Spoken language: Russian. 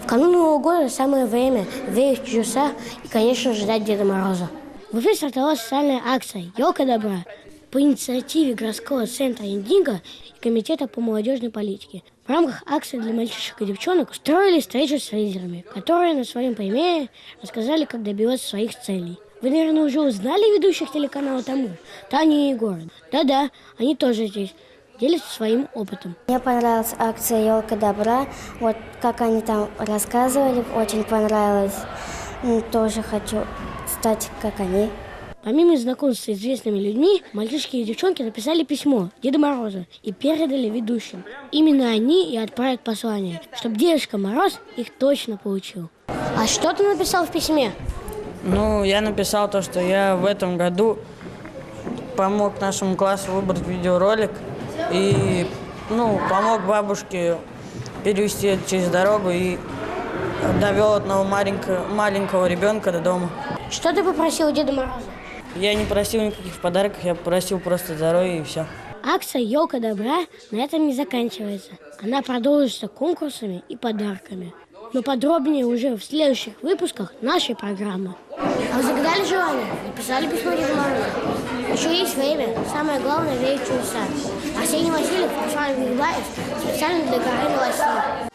В канун Нового года самое время верить в чудеса и, конечно, ждать Деда Мороза. В Уфе стартовала социальная акция «Елка добра» по инициативе городского центра «Индиго» и Комитета по молодежной политике. В рамках акции для мальчишек и девчонок устроили встречу с лидерами, которые на своем примере рассказали, как добиваться своих целей. Вы, наверное, уже узнали ведущих телеканала «Тамыр», Таню и Егора. Да-да, они тоже здесь. Делятся своим опытом. Мне понравилась акция «Елка добра». Вот как они там рассказывали, очень понравилось. Тоже хочу стать как они. Помимо знакомства с известными людьми, мальчишки и девчонки написали письмо Деду Морозу и передали ведущим. Именно они и отправят послание, чтобы Дедушка Мороз их точно получил. А что ты написал в письме? Я написал то, что я в этом году помог нашему классу выбрать видеоролик и помог бабушке перевести через дорогу и довел одного маленького ребенка до дома. Что ты попросил у Деда Мороза? Я не просил никаких подарков, я просил просто здоровья и все. Акция «Елка добра» на этом не заканчивается. Она продолжится конкурсами и подарками. Но подробнее уже в следующих выпусках нашей программы. А вы загадали желание? Написали письмо Деду Морозу? Еще есть время. Самое главное – верить в чудеса. Арсений Васильев, Руслан Вильбаев специально для горы новостей.